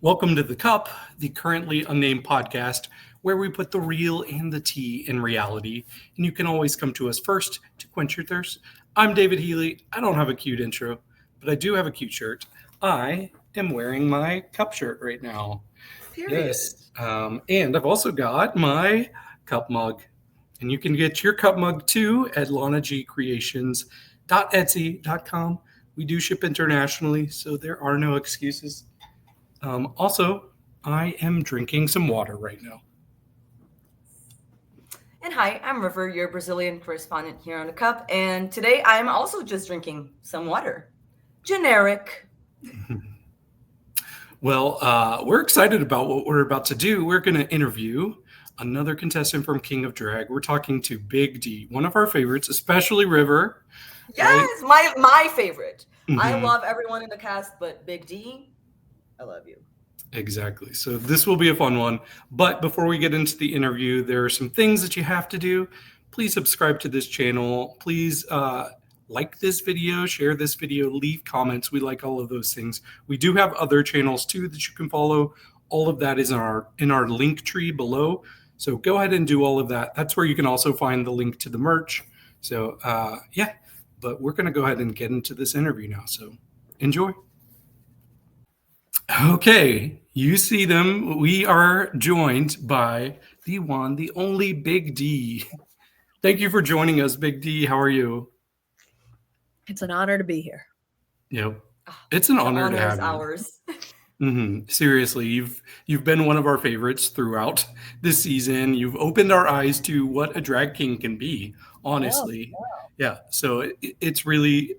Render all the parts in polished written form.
Welcome to The Cup, the Currently Unnamed Podcast, where we put the real and the tea in reality, and you can always come to us first to quench your thirst. I'm David Healy. I don't have a cute intro, but I do have a cute shirt. I am wearing my cup shirt right now. Period. Yes. And I've also got my cup mug. And you can get your cup mug too at lanagcreations.etsy.com. We do ship internationally, so there are no excuses. Also, I am drinking some water right now. And hi, I'm Revry, your Brazilian correspondent here on The Cup. And today I'm also just drinking some water. Generic. Well, we're excited about what we're about to do. We're going to interview another contestant from King of Drag. We're talking to Big D, one of our favorites, especially River. Yes, right? my favorite. Mm-hmm. I love everyone in the cast, but Big D, I love you. Exactly. So this will be a fun one. But before we get into the interview, there are some things that you have to do. Please subscribe to this channel. Please like this video, share this video, leave comments. We like all of those things. We do have other channels too that you can follow. All of that is in our link tree below. So go ahead and do all of that. That's where you can also find the link to the merch. So yeah, but we're going to go ahead and get into this interview now. So enjoy. Okay, you see them. We are joined by the one, the only Big D. Thank you for joining us, Big D. How are you? It's an honor to be here. Yep, it's an honor to have you. Ours. Mm-hmm. Seriously, you've been one of our favorites throughout this season. You've opened our eyes to what a drag king can be. Honestly, yeah. So it's really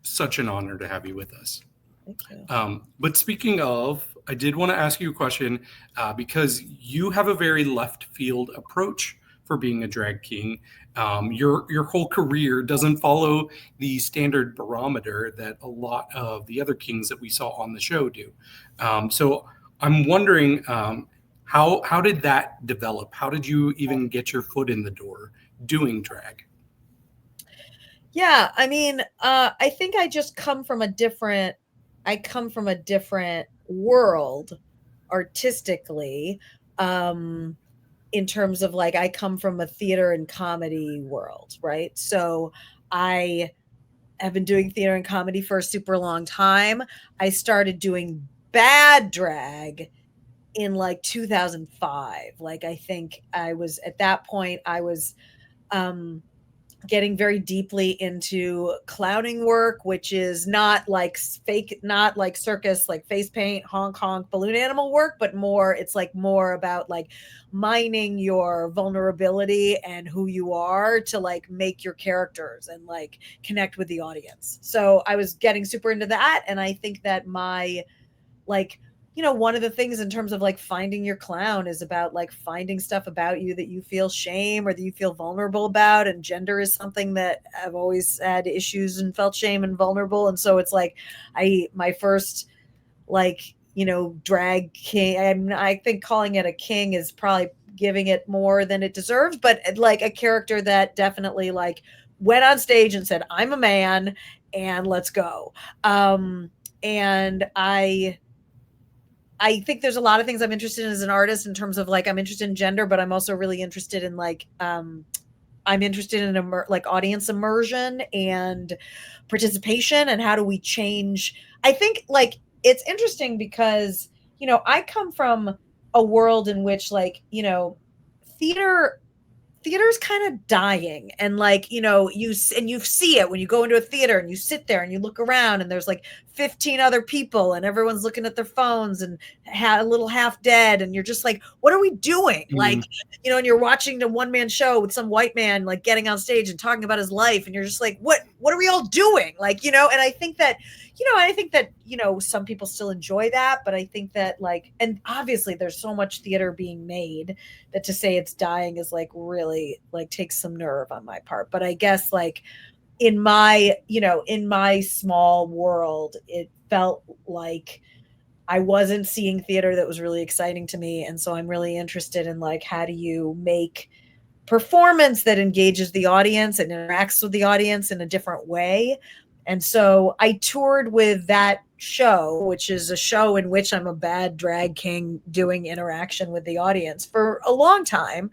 such an honor to have you with us. Thank you. But speaking of, I did want to ask you a question because you have a very left field approach for being a drag king. Your whole career doesn't follow the standard barometer that a lot of the other kings that we saw on the show do. So I'm wondering, how did that develop? How did you even get your foot in the door doing drag? Yeah, I mean, I think I just come from a different world artistically, in terms of like, I come from a theater and comedy world, right? So I have been doing theater and comedy for a super long time. I started doing bad drag in like 2005. Like, I think I was at that point, I was, getting very deeply into clowning work, which is not like fake, not like circus, like face paint, honk honk balloon animal work, but it's like more about like mining your vulnerability and who you are to like make your characters and like connect with the audience. So I was getting super into that. And I think that my like, one of the things in terms of like finding your clown is about like finding stuff about you that you feel shame or that you feel vulnerable about. And gender is something that I've always had issues and felt shame and vulnerable. And so it's like, my first like, drag king, I think calling it a king is probably giving it more than it deserves, but like a character that definitely like went on stage and said, I'm a man and let's go. And I think there's a lot of things I'm interested in as an artist in terms of like, I'm interested in gender, but I'm also really interested in like, I'm interested in like audience immersion and participation and how do we change. I think like, it's interesting because, I come from a world in which like, theater's kind of dying, and like, you see it when you go into a theater and you sit there and you look around and there's like 15 other people and everyone's looking at their phones and a little half dead, and you're just like, what are we doing? Mm-hmm. Like, and you're watching the one-man show with some white man like getting on stage and talking about his life, and you're just like, what are we all doing? Like, and I think that some people still enjoy that, but I think that like, and obviously there's so much theater being made that to say it's dying is like really like takes some nerve on my part. But I guess like in my small world, it felt like I wasn't seeing theater that was really exciting to me. And so I'm really interested in like, how do you make performance that engages the audience and interacts with the audience in a different way? And so I toured with that show, which is a show in which I'm a bad drag king doing interaction with the audience for a long time.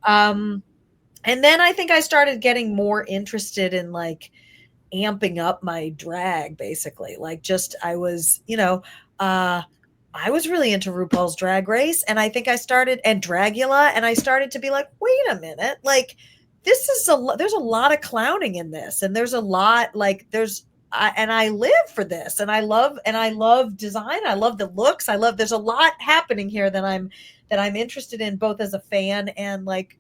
And then I think I started getting more interested in like amping up my drag, basically. Like just I was, I was really into RuPaul's Drag Race, and I think I started and Dragula, and I started to be like, wait a minute, like this is there's a lot of clowning in this, and there's a lot like and I live for this, and I love design, I love the looks, there's a lot happening here that I'm interested in, both as a fan and like,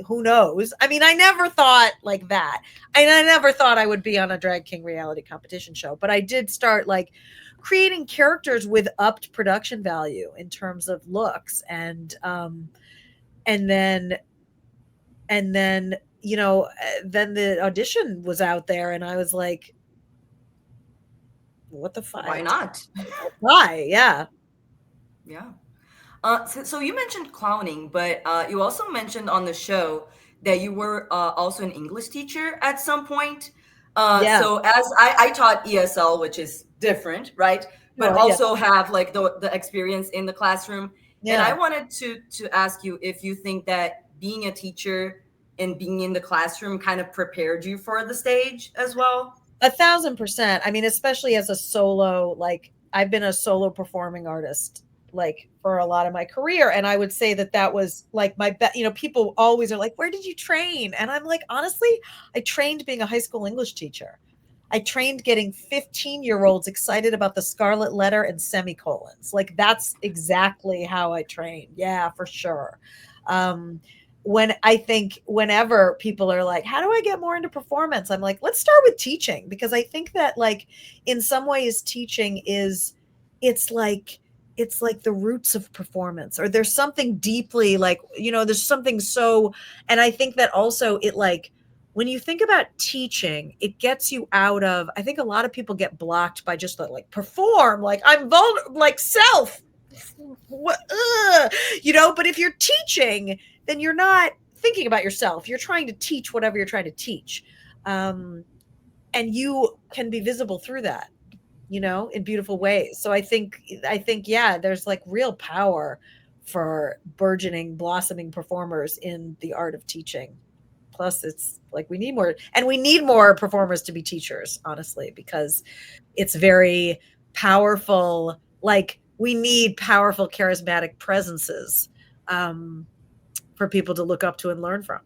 who knows? I mean, I never thought like that. And I never thought I would be on a Drag King reality competition show, but I did start like creating characters with upped production value in terms of looks. And then, then the audition was out there, and I was like, what the fuck? Why not? Why? Yeah. Yeah. So you mentioned clowning, but you also mentioned on the show that you were also an English teacher at some point. Yeah. So as I taught ESL, which is different, right? But also have like the experience in the classroom. Yeah. And I wanted to ask you if you think that being a teacher and being in the classroom kind of prepared you for the stage as well. 1,000%. I mean, especially as a solo, like I've been a solo performing artist like for a lot of my career. And I would say that was like my people always are like, where did you train? And I'm like, honestly, I trained being a high school English teacher. I trained getting 15-year-olds excited about the scarlet letter and semicolons. Like that's exactly how I trained. Yeah, for sure. Whenever people are like, how do I get more into performance? I'm like, let's start with teaching, because I think that like in some ways teaching it's like the roots of performance, or there's something deeply like, there's something so, and I think that also it like, when you think about teaching, it gets you out of, I think a lot of people get blocked by just like perform, like I'm vulnerable, like self, but if you're teaching, then you're not thinking about yourself. You're trying to teach whatever you're trying to teach. And you can be visible through that, in beautiful ways. So I think, yeah, there's like real power for burgeoning, blossoming performers in the art of teaching. Plus it's like, we need more performers to be teachers, honestly, because it's very powerful. Like we need powerful, charismatic presences, for people to look up to and learn from.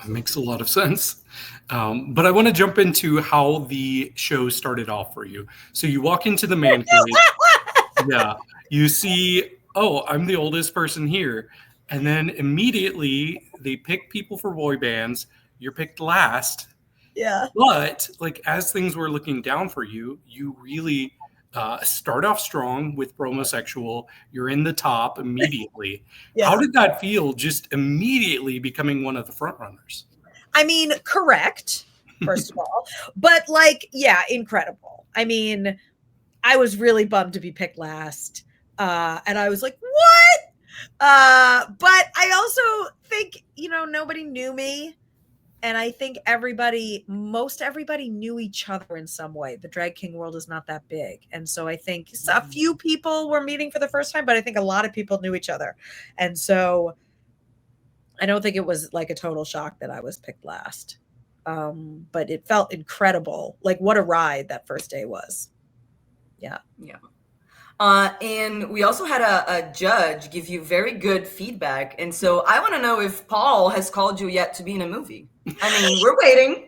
That makes a lot of sense. But I want to jump into how the show started off for you. So you walk into the man cave. Yeah. You see, oh, I'm the oldest person here. And then immediately they pick people for boy bands. You're picked last. Yeah. But like as things were looking down for you, you really start off strong with Bromosexual. You're in the top immediately. Yeah. How did that feel, just immediately becoming one of the front runners? I mean, correct, first of all. But like, yeah, incredible. I mean, I was really bummed to be picked last. And I was like, what? But I also think, nobody knew me. And I think most everybody knew each other in some way. The drag king world is not that big. And so I think a few people were meeting for the first time, but I think a lot of people knew each other. And so I don't think it was like a total shock that I was picked last. But it felt incredible. Like what a ride that first day was. Yeah. Yeah. And we also had a judge give you very good feedback. And so I want to know if Paul has called you yet to be in a movie. I mean, we're waiting.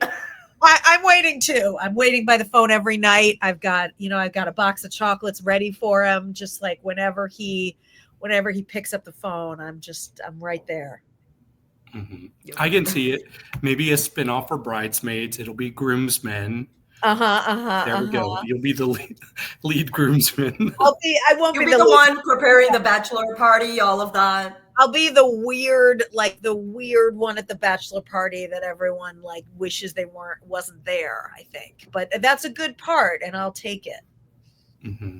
I'm waiting too. I'm waiting by the phone every night. I've got a box of chocolates ready for him. Just like whenever he picks up the phone, I'm right there. Mm-hmm. I can see it. Maybe a spinoff for Bridesmaids. It'll be Groomsmen. There we go. You'll be the lead groomsman. You'll be the one preparing the bachelor party, all of that. I'll be the weird one at the bachelor party that everyone like wishes they wasn't there, I think. But that's a good part, and I'll take it. Mm-hmm.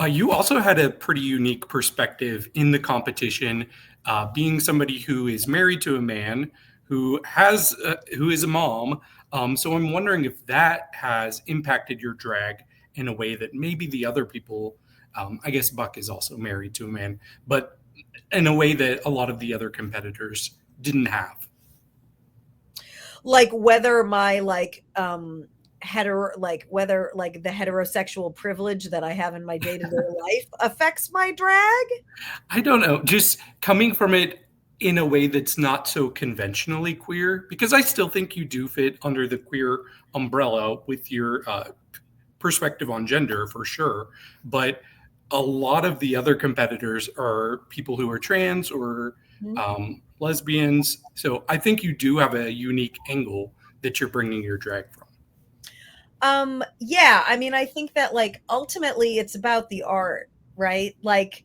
You also had a pretty unique perspective in the competition, being somebody who is married to a man who is a mom. So I'm wondering if that has impacted your drag in a way that maybe the other people, I guess Buck is also married to a man, but in a way that a lot of the other competitors didn't have. Like whether my whether like the heterosexual privilege that I have in my day-to-day life affects my drag. I don't know, just coming from it in a way that's not so conventionally queer, because I still think you do fit under the queer umbrella with your perspective on gender for sure. But a lot of the other competitors are people who are trans or lesbians. So I think you do have a unique angle that you're bringing your drag from. Yeah, I mean, I think that like ultimately it's about the art, right? Like,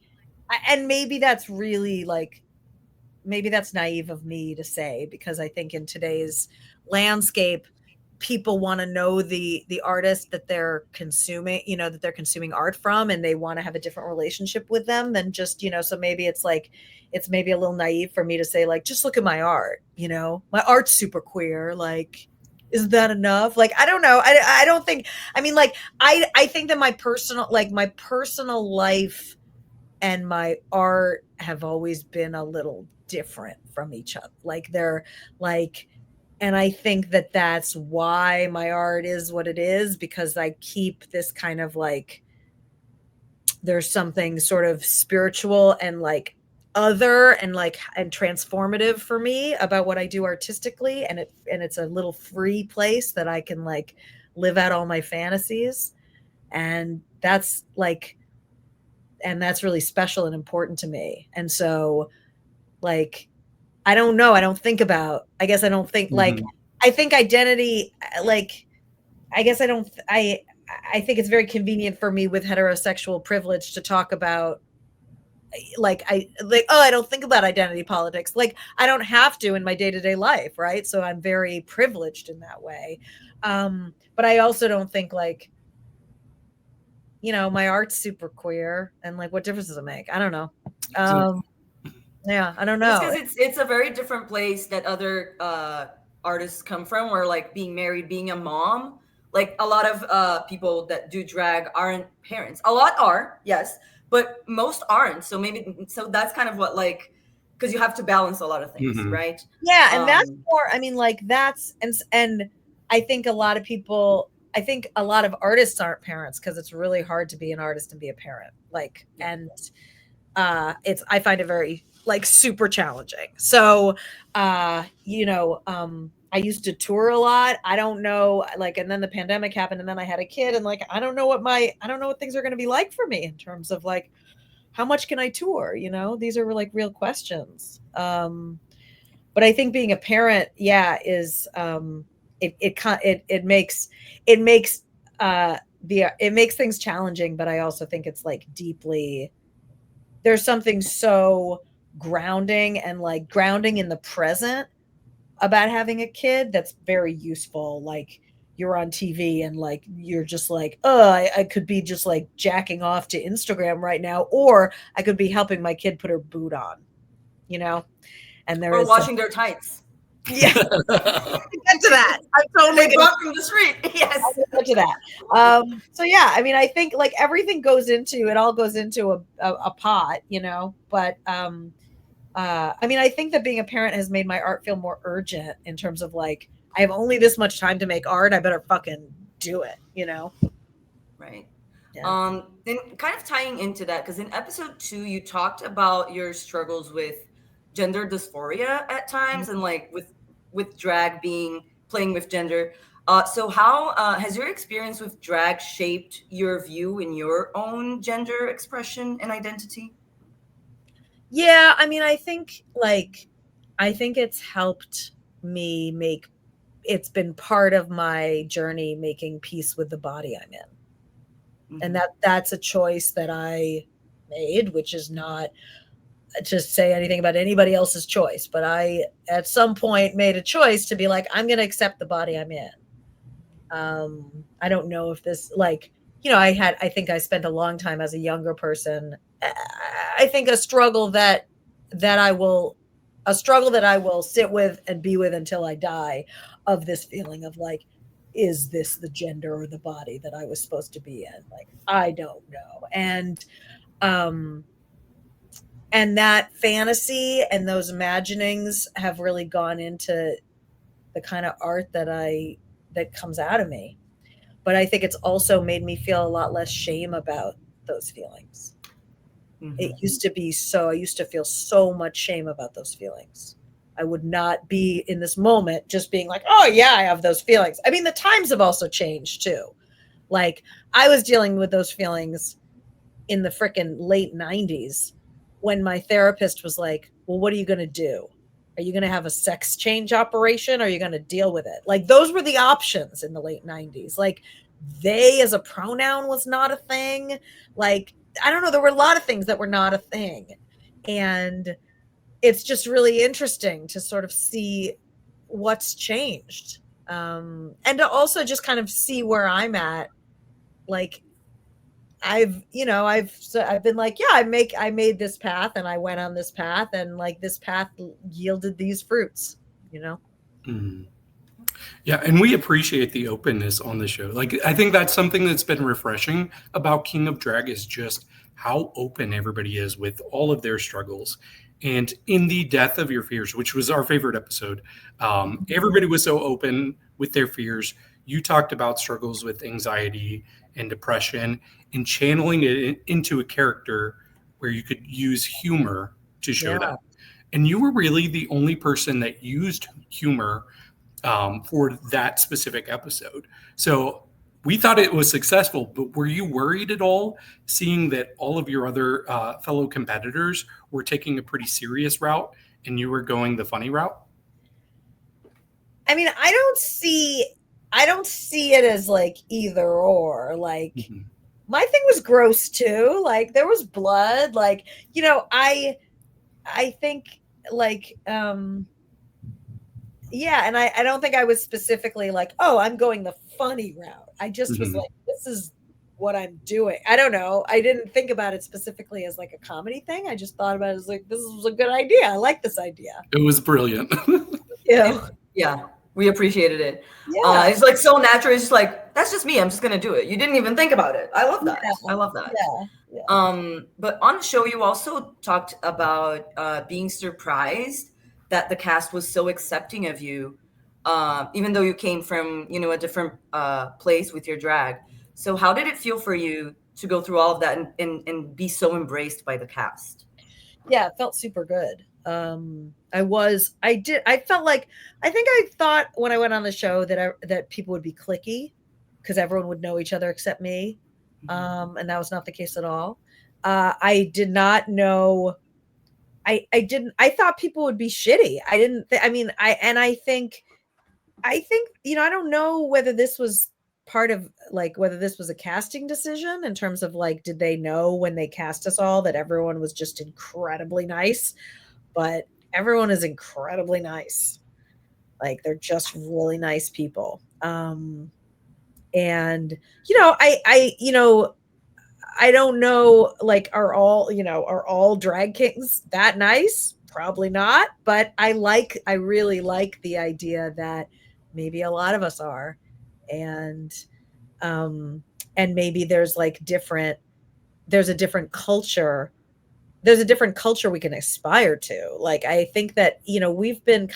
and maybe that's really like, maybe that's naive of me to say, because I think in today's landscape, people want to know the artist that they're consuming, you know, that they're consuming art from, and they want to have a different relationship with them than just, you know, so maybe it's like, it's maybe a little naive for me to say like, just look at my art, you know, my art's super queer, like, isn't that enough? Like, I don't know. I don't think, I mean, like, I think that my personal life and my art have always been a little different from each other. Like they're like, and I think that that's why my art is what it is, because I keep this kind of like, there's something sort of spiritual and like other and like and transformative for me about what I do artistically, and it's a little free place that I can like live out all my fantasies, and that's like, and that's really special and important to me. And so like, I don't know, I don't think about, I guess I don't think like, I think identity, like, I guess I think it's very convenient for me with heterosexual privilege to talk about like, I don't think about identity politics. Like I don't have to in my day-to-day life. Right. So I'm very privileged in that way. But I also don't think like, you know, my art's super queer and like, what difference does it make? I don't know. Yeah, I don't know. Because it's a very different place that other artists come from, where like being married, being a mom, like a lot of people that do drag aren't parents. A lot are, yes, but most aren't. So that's kind of what, like, because you have to balance a lot of things, right? Yeah, and that's more, I mean, like that's, and I think a lot of artists aren't parents because it's really hard to be an artist and be a parent. Like, and I find it very like super challenging. So, you know, I used to tour a lot. I don't know, like, and then the pandemic happened and then I had a kid, and like, I don't know what things are going to be like for me in terms of like, how much can I tour? You know, these are like real questions. But I think being a parent, is, it makes things challenging, but I also think it's like deeply, there's something so grounding and like grounding in the present about having a kid that's very useful. Like you're on TV and like you're just like, I could be just like jacking off to Instagram right now, or I could be helping my kid put her boot on, you know, and or washing their tights. Yeah, get to that. I'm totally from the street. Yes, I'll get to that. So yeah, I mean, I think like everything goes into a pot, you know. But I mean, I think that being a parent has made my art feel more urgent in terms of like, I have only this much time to make art. I better fucking do it, you know. Right. Yeah. Then kind of tying into that, because in episode 2 you talked about your struggles with gender dysphoria at times, and like with drag playing with gender. So how has your experience with drag shaped your view in your own gender expression and identity? Yeah, I mean, I think it's helped me it's been part of my journey making peace with the body I'm in. And that's a choice that I made, which is not to say anything about anybody else's choice, but I at some point made a choice to be like, I'm going to accept the body I'm in. I don't know if this, like, you know, I think I spent a long time as a younger person. I think a struggle that I will sit with and be with until I die, of this feeling of like, is this the gender or the body that I was supposed to be in? Like, I don't know. And that fantasy and those imaginings have really gone into the kind of art that comes out of me. But I think it's also made me feel a lot less shame about those feelings. It used to be I used to feel so much shame about those feelings. I would not be in this moment just being like, oh yeah, I have those feelings. I mean, the times have also changed too. Like, I was dealing with those feelings in the frickin' late 90s when my therapist was like, well, what are you going to do? Are you going to have a sex change operation? Or are you going to deal with it? Like, those were the options in the late 90s. Like, they as a pronoun was not a thing. Like, I don't know. There were a lot of things that were not a thing. And it's just really interesting to sort of see what's changed. And to also just kind of see where I'm at. Like, I've been like, yeah, I made this path and I went on this path, and like this path yielded these fruits, you know? Mm. Yeah, and we appreciate the openness on the show. Like, I think that's something that's been refreshing about King of Drag is just how open everybody is with all of their struggles. And in the Death of Your Fears, which was our favorite episode, everybody was so open with their fears. You talked about struggles with anxiety and depression and channeling it into a character where you could use humor to show that. And you were really the only person that used humor for that specific episode. So we thought it was successful, but were you worried at all seeing that all of your other fellow competitors were taking a pretty serious route and you were going the funny route? I mean, I don't see it as like either or. Like, my thing was gross too. Like, there was blood. Like, you know, I think like, yeah, and I don't think I was specifically like, oh, I'm going the funny route. I just was like, this is what I'm doing. I don't know. I didn't think about it specifically as like a comedy thing. I just thought about it as like, this was a good idea. I like this idea. It was brilliant. Yeah, we appreciated it. Yeah. It's like so natural. It's just like, that's just me. I'm just going to do it. You didn't even think about it. I love that. I love that. Yeah. But on the show, you also talked about being surprised that the cast was so accepting of you, even though you came from, you know, a different place with your drag. So how did it feel for you to go through all of that and be so embraced by the cast? Yeah, it felt super good. I thought when I went on the show that people would be cliquey because everyone would know each other except me. And that was not the case at all. I did not know. I thought people would be shitty. I think, you know, I don't know whether this was part of like, whether this was a casting decision in terms of like, did they know when they cast us all that everyone was just incredibly nice, but everyone is incredibly nice. Like, they're just really nice people. And, you know, I don't know, like, are all drag kings that nice? Probably not. But I really like the idea that maybe a lot of us are. And maybe there's like there's a different culture. There's a different culture we can aspire to. Like, I think that, you know, we've been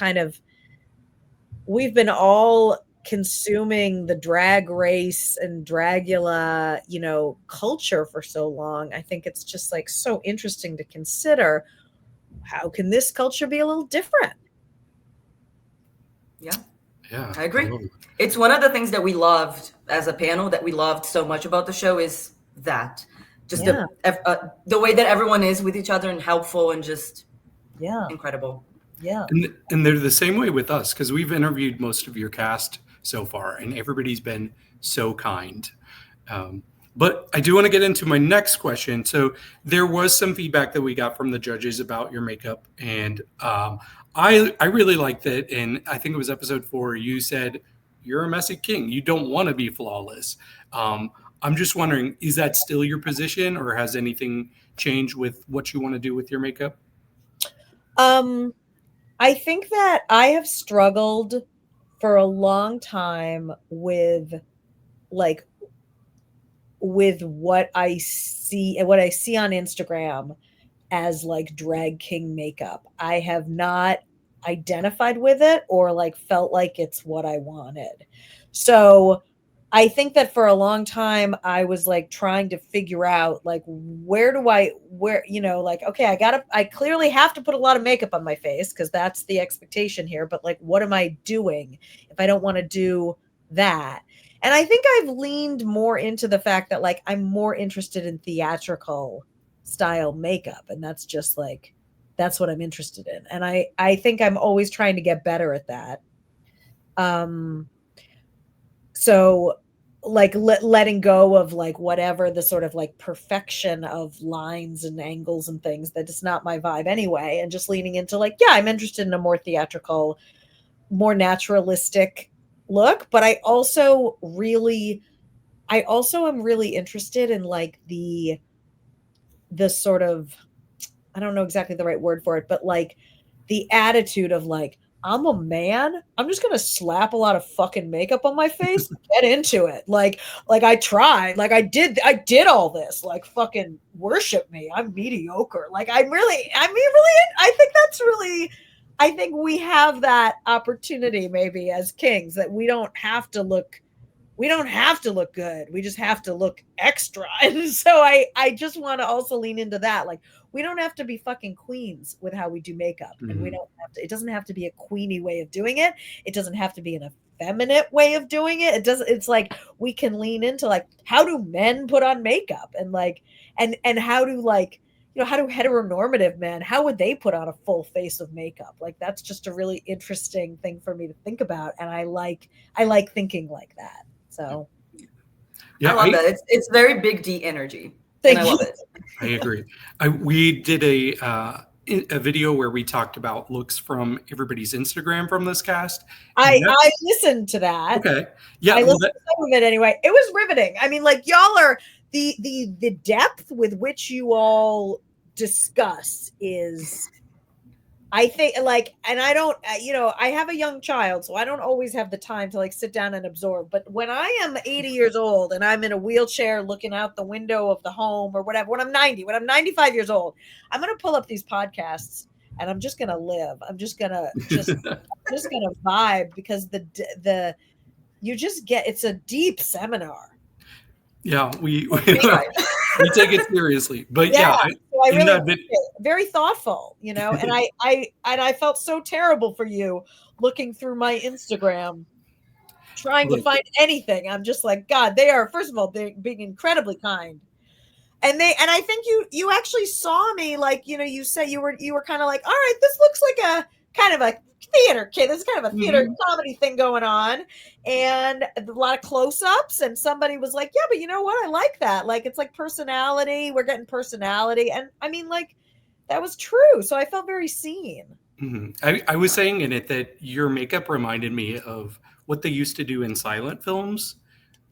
all consuming the drag race and Dragula, you know, culture for so long. I think it's just like so interesting to consider, how can this culture be a little different? Yeah, I agree. It's one of the things that we loved as a panel, that we loved so much about the show, is that just the way that everyone is with each other and helpful and just incredible. Yeah. And they're the same way with us, because we've interviewed most of your cast so far and everybody's been so kind. But I do want to get into my next question. So there was some feedback that we got from the judges about your makeup, and I really liked it. And I think it was episode 4. You said you're a messy king. You don't want to be flawless. I'm just wondering, is that still your position, or has anything changed with what you want to do with your makeup? I think that I have struggled for a long time with like with what I see on Instagram as like drag king makeup. I have not identified with it or like felt like it's what I wanted. So I think that for a long time I was like trying to figure out like where, like, okay, I clearly have to put a lot of makeup on my face because that's the expectation here. But like, what am I doing if I don't want to do that? And I think I've leaned more into the fact that like I'm more interested in theatrical style makeup. And that's just like, that's what I'm interested in. And I think I'm always trying to get better at that. So like letting go of like whatever the sort of like perfection of lines and angles and things that is not my vibe anyway, and just leaning into like, yeah, I'm interested in a more theatrical, more naturalistic look. But I also am really interested in like the sort of, I don't know exactly the right word for it, but like the attitude of like, I'm a man, I'm just gonna slap a lot of fucking makeup on my face, get into it. Like I tried, like I did all this, like fucking worship me. I'm mediocre. Like I think we have that opportunity maybe as kings, that we don't have to look good. We just have to look extra. And so I just want to also lean into that. Like, we don't have to be fucking queens with how we do makeup. Mm-hmm. And it doesn't have to be a queenie way of doing it. It doesn't have to be an effeminate way of doing it. It's like, we can lean into like, how do men put on makeup? And like, and how do like, how do heteronormative men, how would they put on a full face of makeup? Like, that's just a really interesting thing for me to think about. And I like thinking like that. So yeah, I love that. It's very big D energy. And I love it. I agree. We did a video where we talked about looks from everybody's Instagram from this cast. I listened to that. Okay. Yeah. I listened to some of it anyway. It was riveting. I mean, like, y'all are the depth with which you all discuss is, I think, like, and I don't, I have a young child, so I don't always have the time to like sit down and absorb. But when I am 80 years old and I'm in a wheelchair looking out the window of the home or whatever, when I'm 95 years old, I'm going to pull up these podcasts and I'm just going to live. I'm just going to vibe, because you just get, it's a deep seminar. Yeah, we take it seriously, but yeah, so I really very thoughtful, and I felt so terrible for you looking through my Instagram, trying to find anything. I'm just like, God, they are, first of all, they're being incredibly kind, and I think you actually saw me, like, you said you were kind of like, all right, this looks like a kind of a theater kid. This is kind of a theater comedy thing going on, and a lot of close-ups, and somebody was like, yeah, but you know what, I like that, like, it's like personality, we're getting personality. And I mean, like, that was true, so I felt very seen. I was saying in it that your makeup reminded me of what they used to do in silent films,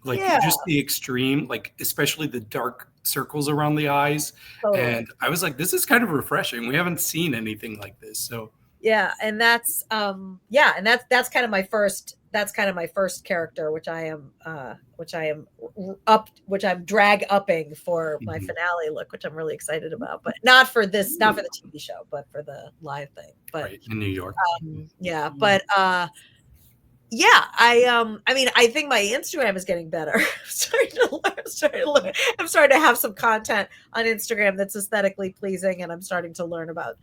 like just the extreme, like especially the dark circles around the eyes. Totally. And I was like, this is kind of refreshing. We haven't seen anything like this. So yeah, and that's that's kind of my first character, which I'm drag upping for my finale look, which I'm really excited about, but not for the TV show, but for the live thing. But right, in New York. I mean, I think my Instagram is getting better. I'm starting to have some content on Instagram that's aesthetically pleasing, and I'm starting to learn about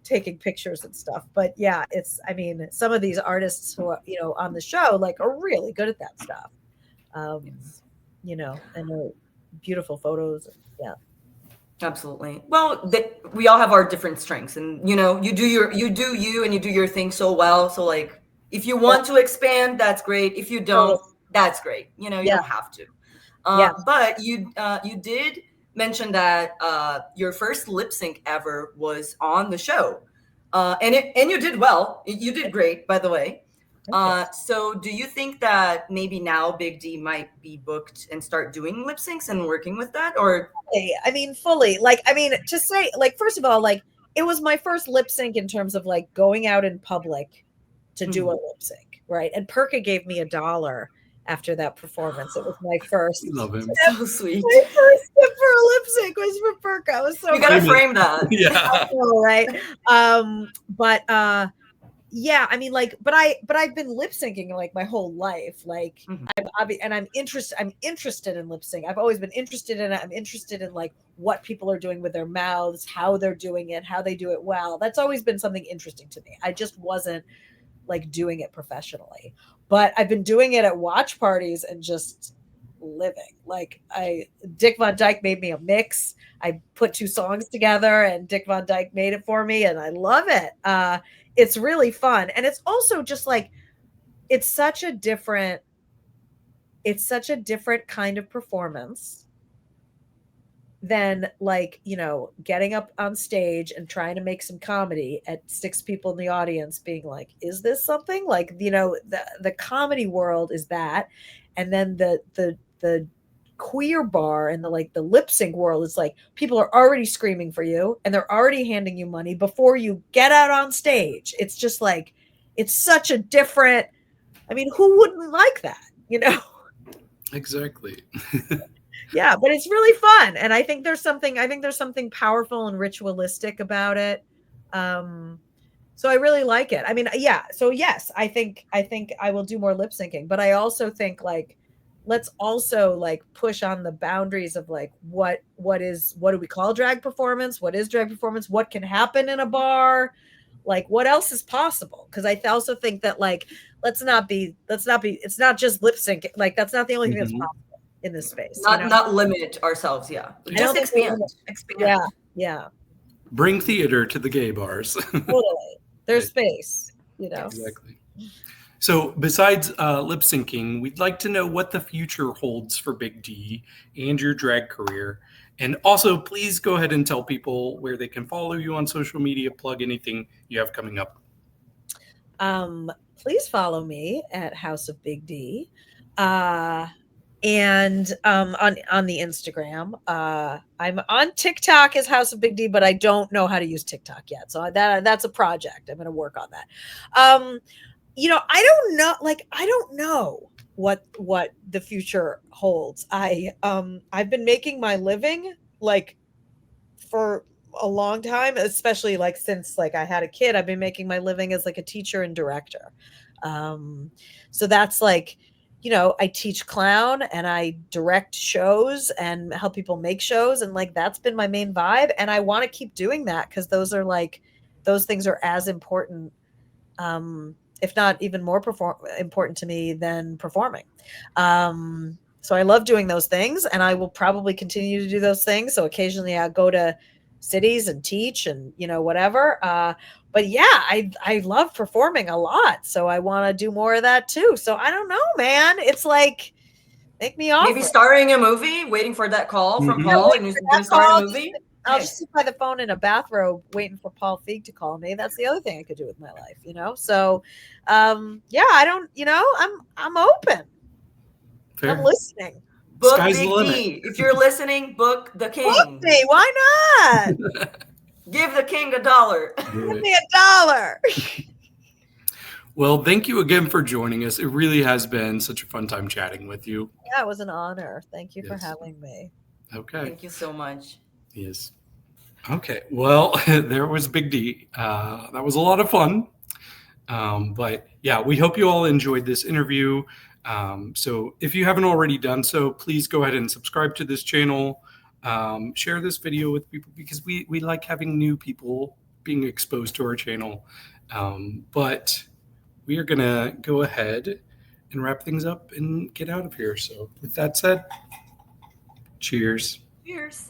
taking pictures and stuff. But yeah, I mean, some of these artists who are, on the show, like, are really good at that stuff. And they're beautiful photos. Yeah, absolutely. Well, we all have our different strengths, and you do you and you do your thing so well. So like, if you want to expand, that's great. If you don't, that's great. You don't have to. But you did mention that your first lip sync ever was on the show, and you did well. You did great, by the way. So do you think that maybe now Big D might be booked and start doing lip syncs and working with that? Or I mean, fully. Like, I mean, to say, like, first of all, like, it was my first lip sync in terms of like going out in public to do a lip sync, right? And Perka gave me $1 after that performance. It was my first. We love him. So sweet. My first tip for a lip sync was for Perka. I was so You gotta Famous. frame that. Yeah. right. But yeah, I mean, like, but I've been lip syncing like my whole life. Like, Mhm. I'm interested in lip sync. I've always been interested in it. I'm interested in like what people are doing with their mouths, how they're doing it, how they do it well. That's always been something interesting to me. I just wasn't like doing it professionally, but I've been doing it at watch parties and just living. Like Dick Van Dyke made me a mix. I put 2 songs together and Dick Van Dyke made it for me and I love it. It's really fun. And it's also just like, it's such a different kind of performance than like, you know, getting up on stage and trying to make some comedy at 6 people in the audience being like, is this something? Like, you know, the comedy world is that. And then the queer bar and the lip sync world is like people are already screaming for you and they're already handing you money before you get out on stage. It's just like, it's such a different, I mean, who wouldn't like that, you know? Exactly. Yeah, but it's really fun. And I think there's something powerful and ritualistic about it. So I really like it. I mean, yeah. So yes, I think I will do more lip syncing, but I also think like, let's also like push on the boundaries of like, what do we call drag performance? What is drag performance? What can happen in a bar? Like what else is possible? Because I also think that like, let's not be, it's not just lip sync. Like that's not the only thing that's possible in this space. Not limit ourselves. Yeah. I Just don't think we expand. Yeah. Bring theater to the gay bars. Totally. There's space, you know. Exactly. So besides lip syncing, we'd like to know what the future holds for Big D and your drag career. And also, please go ahead and tell people where they can follow you on social media, plug anything you have coming up. Please follow me at House of Big D. And on the Instagram. I'm on TikTok as House of Big D, but I don't know how to use TikTok yet. So that's a project. I'm going to work on that. You know, I don't know what the future holds. I've been making my living like for a long time, especially like since like I had a kid. I've been making my living as like a teacher and director. So that's like, you know, I teach clown and I direct shows and help people make shows. And like, that's been my main vibe. And I want to keep doing that because those things are as important, if not even more important to me than performing. So I love doing those things and I will probably continue to do those things. So occasionally I'll go to cities and teach and, you know, whatever. But yeah, I love performing a lot. So I want to do more of that too. So I don't know, man. It's like, make me off. Maybe starring a movie, waiting for that call from Paul, and you're going to start a movie. I'll just sit by the phone in a bathrobe waiting for Paul Feig to call me. That's the other thing I could do with my life, you know? So, yeah, I don't, you know, I'm open. Fair. I'm listening. Book Sky's Big the limit. D. If you're listening, book the king. Book me. Why not? Give the king $1. Give me $1. Well, thank you again for joining us. It really has been such a fun time chatting with you. Yeah, it was an honor. Thank you for Yes. having me. Okay. Thank you so much. Yes. Okay. Well, there was Big D. That was a lot of fun. But yeah, we hope you all enjoyed this interview. So if you haven't already done so, please go ahead and subscribe to this channel. Share this video with people because we like having new people being exposed to our channel. But we are going to go ahead and wrap things up and get out of here. So with that said, cheers. Cheers.